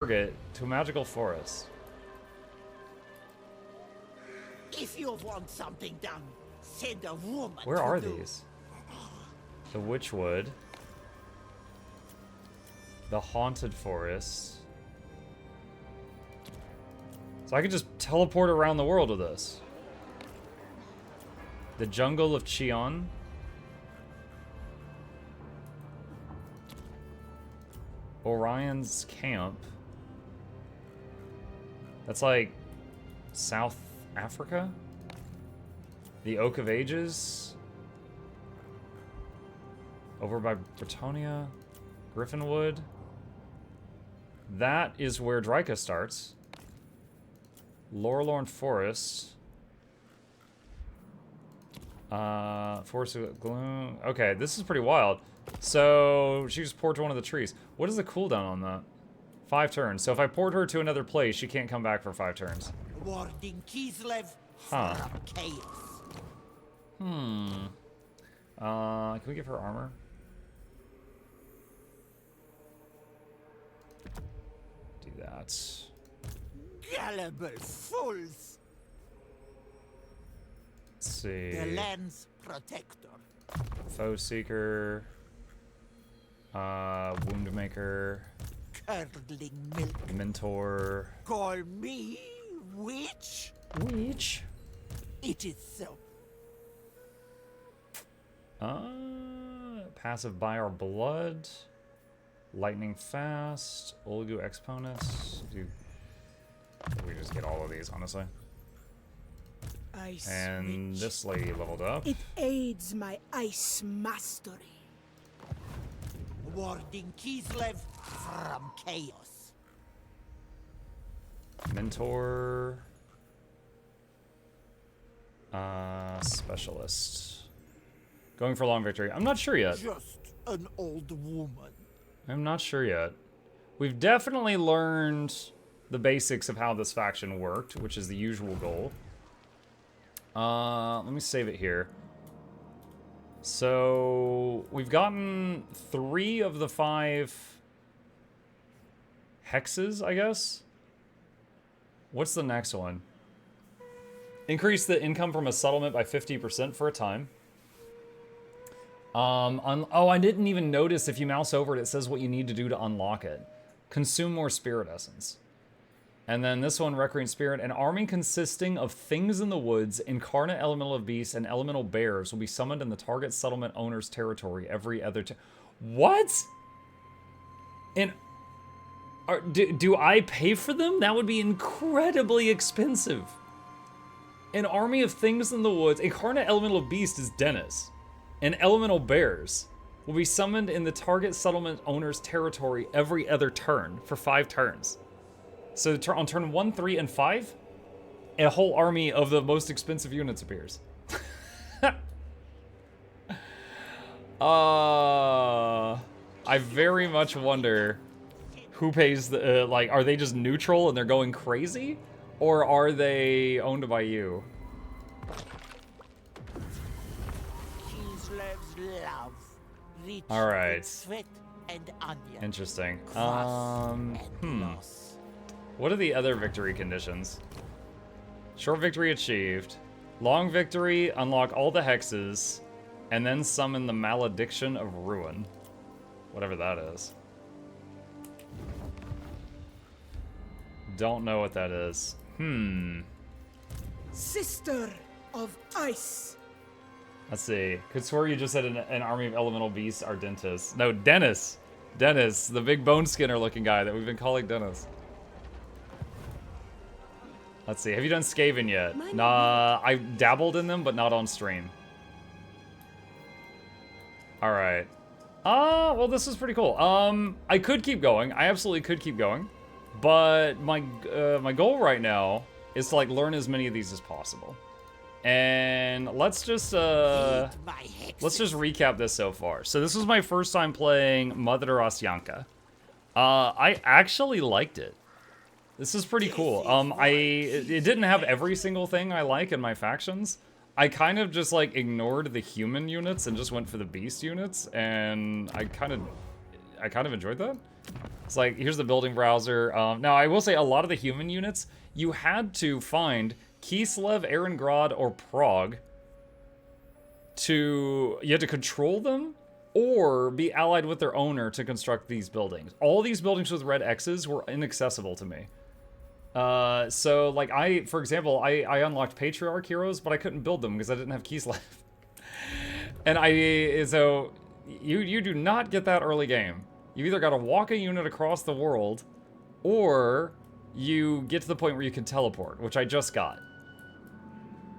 target to a magical forest. If you want something done, send a woman. Where are these? The Witchwood. The Haunted Forest. So I could just teleport around the world with this. The Jungle of Cheon. Orion's Camp. That's like South Africa? The Oak of Ages. Over by Bretonia. Griffinwood. That is where Dryka starts. Lorelorn Forest. Forest of Gloom. Okay, this is pretty wild. So, she just poured to one of the trees. What is the cooldown on that? 5 turns. So if I port her to another place, she can't come back for 5 turns. Warding Kislev Huh. from chaos. Can we give her armor? Do that. Gullible fools. Let's see. The land's protector. Foe Seeker. Woundmaker. Curdling milk. Mentor. Call me witch? Witch. It is so. Passive Buy Our Blood. Lightning Fast. Ulgu Exponents. Dude. We just get all of these, honestly. Ice And witch. this lady leveled up. It aids my ice mastery. Warding Kislev from chaos. Mentor. Specialist. Going for long victory. I'm not sure yet. Just an old woman. I'm not sure yet. We've definitely learned the basics of how this faction worked, which is the usual goal. Let me save it here. So, we've gotten 3 of the 5 hexes, I guess? What's the next one? Increase the income from a settlement by 50% for a time. Oh, I didn't even notice if you mouse over it, it says what you need to do to unlock it. Consume more spirit essence. And then this one, Recreant Spirit. An army consisting of things in the woods, incarnate elemental beasts, and elemental bears will be summoned in the target settlement owner's territory every other What? And do I pay for them? That would be incredibly expensive. An army of things in the woods. Incarnate elemental beast is Dennis. And elemental bears will be summoned in the target settlement owner's territory every other turn for 5 turns. So on turn 1, 3, and 5, a whole army of the most expensive units appears. I very much wonder who pays the, like, are they just neutral and they're going crazy? Or are they owned by you? Kislev's love. Rich All right. with sweat and onion. Interesting. Cross and loss. What are the other victory conditions? Short victory achieved. Long victory, unlock all the hexes, and then summon the Malediction of Ruin. Whatever that is. Don't know what that is. Sister of ice. Let's see. Could swear you just said an army of elemental beasts are Dentis. No, Dennis. Dennis, the big bone skinner looking guy that we've been calling Dennis. Let's see. Have you done Skaven yet? Nah, I dabbled in them, but not on stream. All right. Well, this is pretty cool. I could keep going. I absolutely could keep going, but my goal right now is to like learn as many of these as possible. And let's just recap this so far. So this was my first time playing Mother Ostankya. I actually liked it. This is pretty cool. It didn't have every single thing I like in my factions. I kind of just like ignored the human units and just went for the beast units, and I kind of enjoyed that. It's like, here's the building browser. Now, I will say a lot of the human units, you had to find Kislev, Erengrad, or Prague you had to control them or be allied with their owner to construct these buildings. All these buildings with red X's were inaccessible to me. So, like, for example, I unlocked Patriarch heroes, but I couldn't build them because I didn't have Kislev. And so, you do not get that early game. You either got to walk a unit across the world, or you get to the point where you can teleport, which I just got.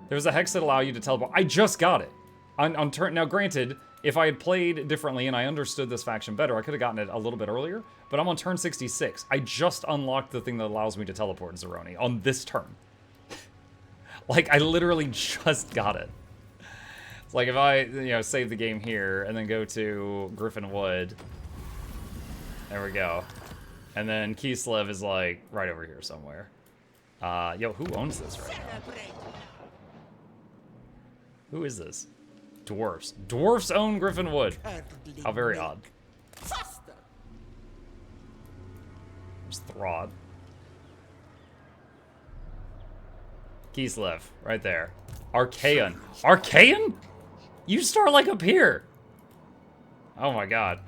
There's a hex that allow you to teleport. I just got it. Now, granted, if I had played differently and I understood this faction better, I could have gotten it a little bit earlier, but I'm on turn 66. I just unlocked the thing that allows me to teleport Zeroni on this turn. Like, I literally just got it. It's like if I, save the game here and then go to Griffin Wood. There we go. And then Kislev is like right over here somewhere. Yo, who owns this right now? Who is this? Dwarfs. Dwarfs own Griffin Wood. How very odd. There's Throd. Kislev, right there. Archaean. Archaean? You start like up here. Oh my god.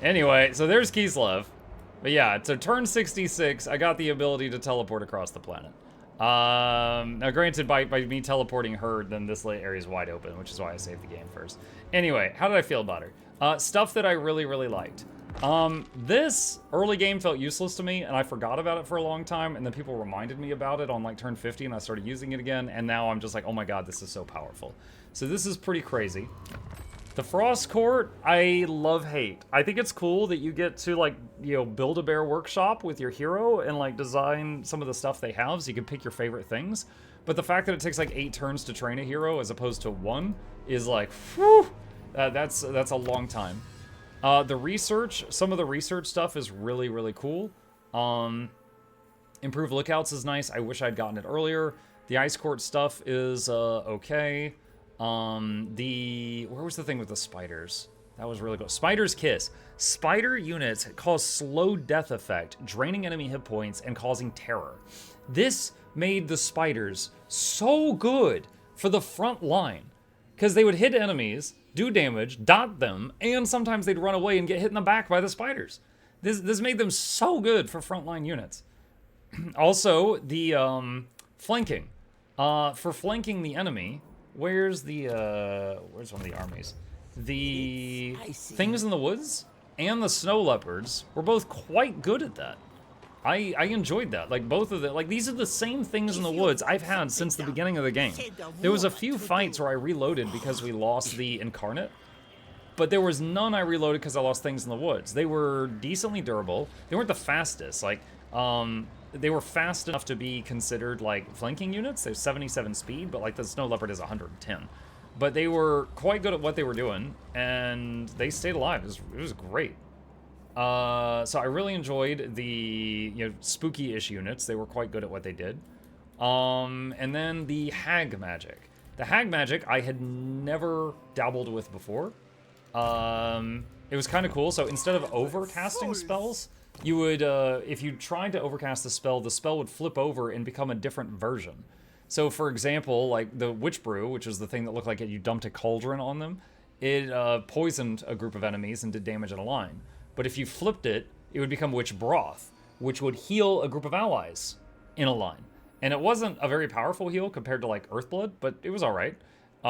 Anyway, so there's Kislev. But yeah, so turn 66, I got the ability to teleport across the planet. Now granted, by me teleporting her, then this area is wide open, which is why I saved the game first. Anyway, how did I feel about her? Stuff that I really, really liked. This early game felt useless to me, and I forgot about it for a long time, and then people reminded me about it on like turn 50, and I started using it again, and now I'm just like, oh my god, this is so powerful. So this is pretty crazy. The Frost Court, I love-hate. I think it's cool that you get to, like, build a bear workshop with your hero and, like, design some of the stuff they have so you can pick your favorite things. But the fact that it takes, like, 8 turns to train a hero as opposed to 1 is, like, whew, that's a long time. The research, some of the research stuff is really, really cool. Improved lookouts is nice. I wish I'd gotten it earlier. The Ice Court stuff is, okay. Where was the thing with the spiders? That was really cool. Spider's Kiss. Spider units cause slow death effect, draining enemy hit points and causing terror. This made the spiders so good for the front line, because they would hit enemies, do damage, dot them, and sometimes they'd run away and get hit in the back by the spiders. This made them so good for frontline units. Also, the flanking. For flanking the enemy, where's one of the armies? The Things in the Woods and the Snow Leopards were both quite good at that. I enjoyed that. Like, both of them. Like, these are the same Things in the Woods I've had since the beginning of the game. There was a few fights where I reloaded because we lost the Incarnate, but there was none I reloaded because I lost Things in the Woods. They were decently durable. They weren't the fastest. Like, they were fast enough to be considered, like, flanking units. They're 77 speed, but, like, the Snow Leopard is 110. But they were quite good at what they were doing, and they stayed alive. It was great. So I really enjoyed the, spooky-ish units. They were quite good at what they did. And then the Hag Magic. The Hag Magic I had never dabbled with before. It was kind of cool. So instead of overcasting spells, you would, if you tried to overcast the spell would flip over and become a different version. So, for example, like the Witch Brew, which is the thing that looked like you dumped a cauldron on them, it poisoned a group of enemies and did damage in a line. But if you flipped it, it would become Witch Broth, which would heal a group of allies in a line. And it wasn't a very powerful heal compared to, like, Earthblood, but it was alright. It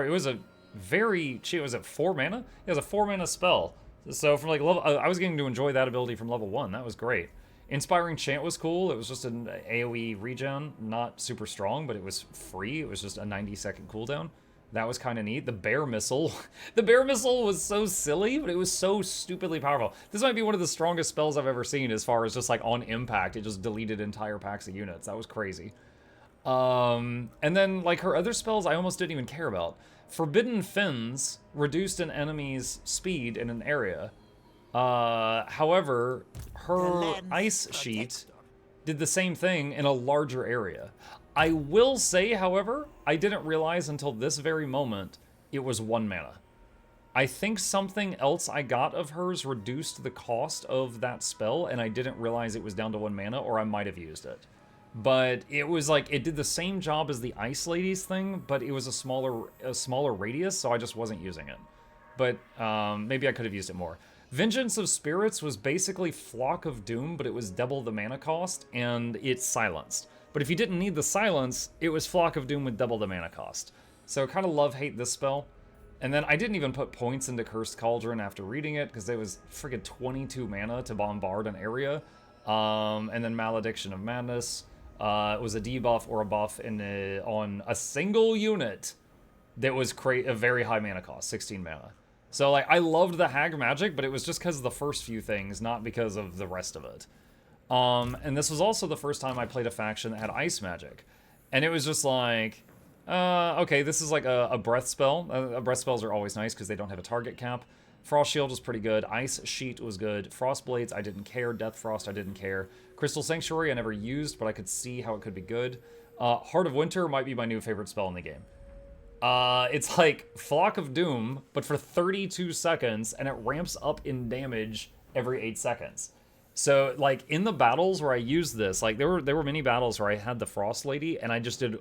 was a very cheap, was it 4 mana? It was a 4 mana spell. So from, like, level, I was getting to enjoy that ability from level 1. That was great. Inspiring Chant was cool. It was just an AoE regen, not super strong, but it was free. It was just a 90-second cooldown. That was kind of neat. The Bear Missile. The Bear Missile was so silly, but it was so stupidly powerful. This might be one of the strongest spells I've ever seen as far as just, like, on impact. It just deleted entire packs of units. That was crazy. And then, like, her other spells I almost didn't even care about. Forbidden Fins reduced an enemy's speed in an area. However, her Ice Sheet did the same thing in a larger area. I will say, however, I didn't realize until this very moment it was 1 mana. I think something else I got of hers reduced the cost of that spell, and I didn't realize it was down to 1 mana, or I might have used it. But it was like, it did the same job as the Ice Ladies thing, but it was a smaller radius, so I just wasn't using it. But maybe I could have used it more. Vengeance of Spirits was basically Flock of Doom, but it was double the mana cost, and it's silenced. But if you didn't need the silence, it was Flock of Doom with double the mana cost. So kind of love-hate this spell. And then I didn't even put points into Cursed Cauldron after reading it, because it was friggin' 22 mana to bombard an area. And then Malediction of Madness. It was a debuff or a buff on a single unit that was a very high mana cost, 16 mana. So, like, I loved the Hag magic, but it was just because of the first few things, not because of the rest of it. And this was also the first time I played a faction that had ice magic. And it was just like, okay, this is like a breath spell. Breath spells are always nice because they don't have a target cap. Frost Shield was pretty good. Ice Sheet was good. Frost Blades, I didn't care. Death Frost, I didn't care. Crystal Sanctuary, I never used, but I could see how it could be good. Heart of Winter might be my new favorite spell in the game. It's like Flock of Doom, but for 32 seconds, and it ramps up in damage every 8 seconds. So, like, in the battles where I used this, like, there were many battles where I had the Frost Lady, and I just did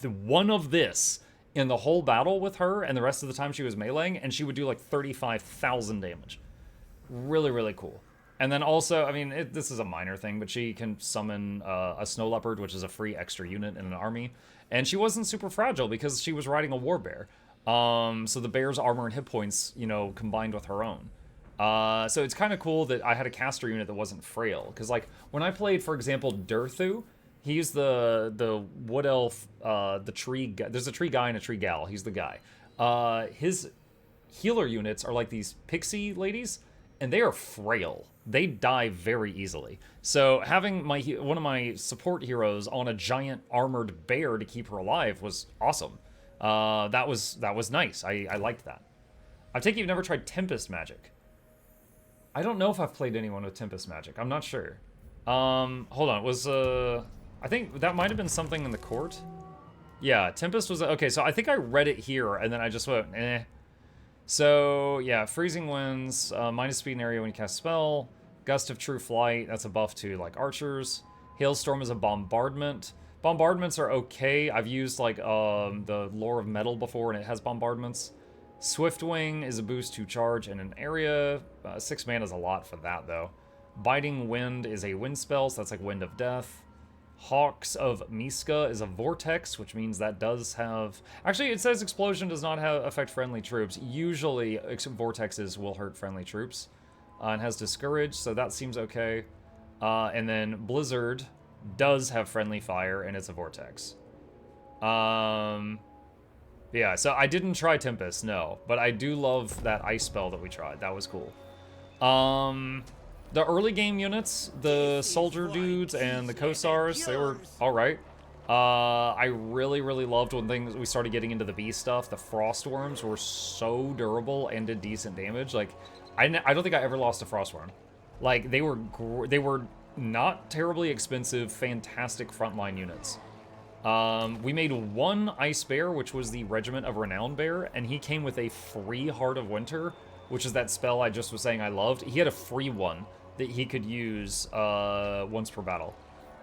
one of this in the whole battle with her, and the rest of the time she was meleeing, and she would do, like, 35,000 damage. Really, really cool. And then also, I mean, this is a minor thing, but she can summon a Snow Leopard, which is a free extra unit in an army. And she wasn't super fragile because she was riding a War Bear. So the bear's armor and hit points, you know, combined with her own. So it's kind of cool that I had a caster unit that wasn't frail. Because, like, when I played, for example, Durthu, he's the wood elf, the tree guy. There's a tree guy and a tree gal. He's the guy. His healer units are like these pixie ladies, and they are frail. They die very easily. So having one of my support heroes on a giant armored bear to keep her alive was awesome. That was nice. I liked that. I take it you've never tried Tempest Magic. I don't know if I've played anyone with Tempest Magic. I'm not sure. Hold on. I think that might have been something in the court. Yeah, Tempest was... Okay, so I think I read it here, and then I just went, eh. So, yeah, Freezing Winds, minus speed in area when you cast a spell. Gust of True Flight, that's a buff to, like, archers. Hailstorm is a bombardment. Bombardments are okay. I've used, like, the Lore of Metal before, and it has bombardments. Swiftwing is a boost to charge in an area. 6 mana is a lot for that, though. Biting Wind is a wind spell, so that's like Wind of Death. Hawks of Miska is a vortex, which means that does have... Actually, it says explosion does not affect friendly troops. Usually, vortexes will hurt friendly troops. And has discourage, so that seems okay. And then Blizzard does have friendly fire, and it's a vortex. Yeah, so I didn't try Tempest, no. But I do love that ice spell that we tried. That was cool. The early game units, the soldier dudes and the Kosars, they were alright. I really, really loved when we started getting into the bee stuff. The frost worms were so durable and did decent damage. Like, I don't think I ever lost a frost worm. Like, they were not terribly expensive, fantastic frontline units. We made one Ice Bear, which was the Regiment of Renown Bear, and he came with a free Heart of Winter, which is that spell I just was saying I loved. He had a free one that he could use once per battle.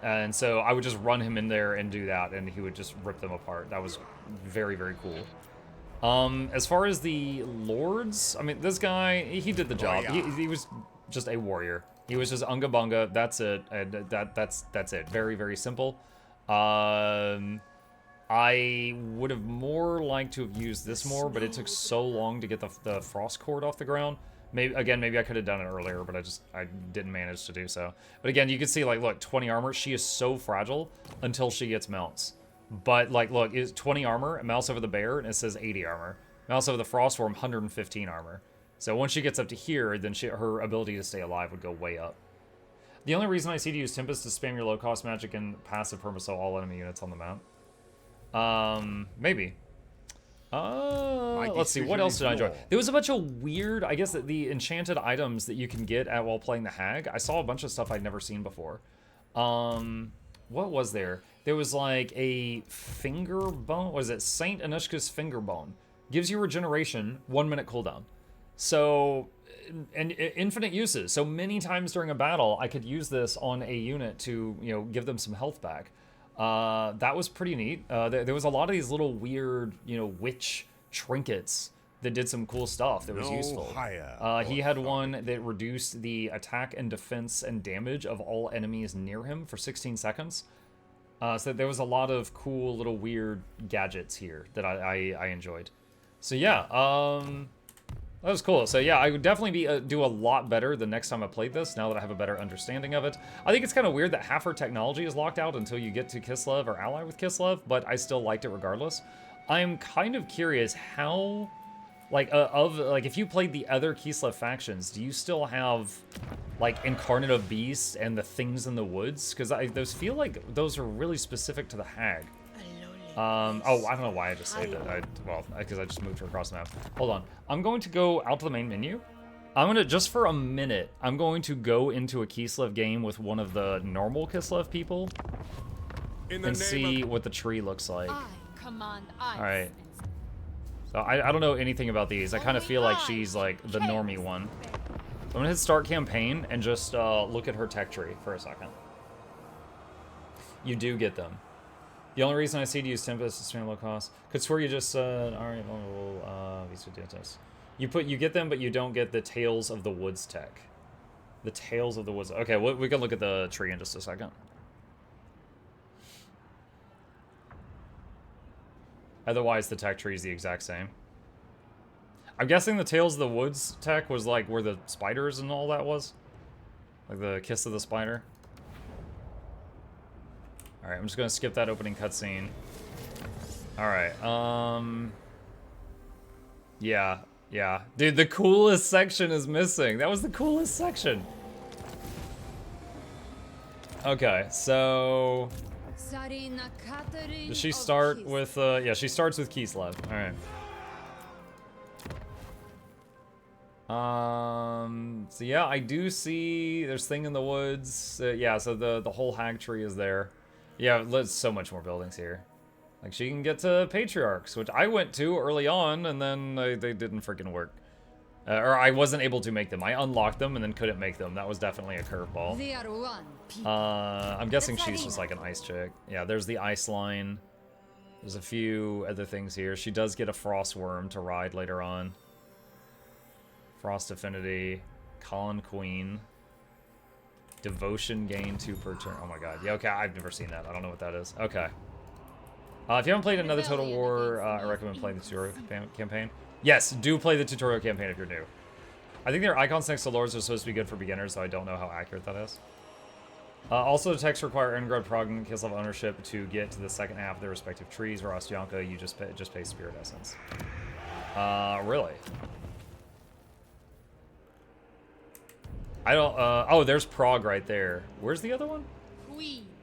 And so I would just run him in there and do that, and he would just rip them apart. That was very, very cool. As far as the lords, I mean, this guy, he did the job. He was just a warrior. He was just unga bunga. That's it. And that's it. Very, very simple. I would have more liked to have used this more, but it took so long to get the frost cord off the ground. Maybe I could have done it earlier, but I didn't manage to do so. But again, you can see, like, look, 20 armor. She is so fragile until she gets mounts. But, like, look, it's 20 armor, a mouse over the bear, and it says 80 armor. Mouse over the frostworm, 115 armor. So once she gets up to here, then her ability to stay alive would go way up. The only reason I see to use Tempest is spam your low-cost magic and passive permaso all enemy units on the map. Maybe. Let's see, what else did I enjoy? There was a bunch of weird, I guess, the enchanted items that you can get while playing the Hag. I saw a bunch of stuff I'd never seen before. What was there? There was like a finger bone. What is it? Saint Anushka's finger bone. Gives you regeneration, 1 minute cooldown. So, and infinite uses. So many times during a battle, I could use this on a unit to, you know, give them some health back. That was pretty neat. There was a lot of these little weird, you know, witch trinkets that did some cool stuff that was useful. He had one that reduced the attack and defense and damage of all enemies near him for 16 seconds. So there was a lot of cool little weird gadgets here that I enjoyed. So yeah, that was cool. So yeah, I would definitely do a lot better the next time I played this, now that I have a better understanding of it. I think it's kind of weird that half her technology is locked out until you get to Kislev or ally with Kislev, but I still liked it regardless. I'm kind of curious how, like, if you played the other Kislev factions, do you still have, like, Incarnate of Beast and the Things in the Woods? Because those feel like those are really specific to the Hag. Oh, I don't know why I just saved it. Well, because I just moved her across the map. Hold on. I'm going to go out to the main menu. I'm going to, just for a minute, I'm going to go into a Kislev game with one of the normal Kislev people and see what the tree looks like. Alright. So I don't know anything about these. I kind of feel like she's like the normie one. So I'm going to hit start campaign and just look at her tech tree for a second. You do get them. The only reason I see to use Tempest is spam low cost. Could swear you just said, alright, you get them, but you don't get the Tales of the Woods tech. The Tales of the Woods. Okay, we can look at the tree in just a second. Otherwise, the tech tree is the exact same. I'm guessing the Tales of the Woods tech was like where the spiders and all that was. Like the kiss of the spider. Alright, I'm just gonna skip that opening cutscene. Alright, yeah. Dude, the coolest section is missing. That was the coolest section. Okay, so... Does she start with, yeah, she starts with Kislev. Alright. So yeah, I do see there's Thing in the Woods. Yeah, so the whole hag tree is there. Yeah, there's so much more buildings here. Like, she can get to Patriarchs, which I went to early on, and then they didn't freaking work. Or I wasn't able to make them. I unlocked them and then couldn't make them. That was definitely a curveball. I'm guessing she's just like an ice chick. Yeah, there's the ice line. There's a few other things here. She does get a frost worm to ride later on. Frost Affinity. Colin Queen. Devotion gain 2 per turn. Oh my god. Yeah, okay, I've never seen that. I don't know what that is. Okay. If you haven't played another Total War, I recommend playing the tutorial campaign. Yes, do play the tutorial campaign if you're new. I think their icons next to lords are supposed to be good for beginners, so I don't know how accurate that is. Also, the texts require Erngard Prog and Kislev ownership to get to the second half of their respective trees, where Ostankya, you just pay Spirit Essence. Really? I don't, oh, there's Prague right there. Where's the other one?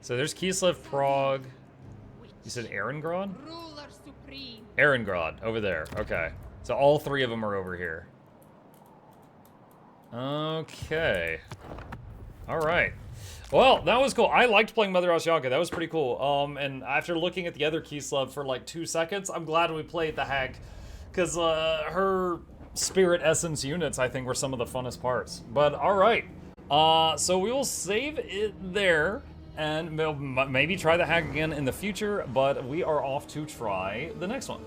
So there's Kislev, Prague. You said Erengrad? Erengrad, over there. Okay. So all 3 of them are over here. Okay. Alright. Well, that was cool. I liked playing Mother Ostankya. That was pretty cool. And after looking at the other Kislev for like 2 seconds, I'm glad we played the Hag. Because her Spirit Essence units, I think, were some of the funnest parts. But, alright. So we will save it there. And maybe try the Hag again in the future. But we are off to try the next one.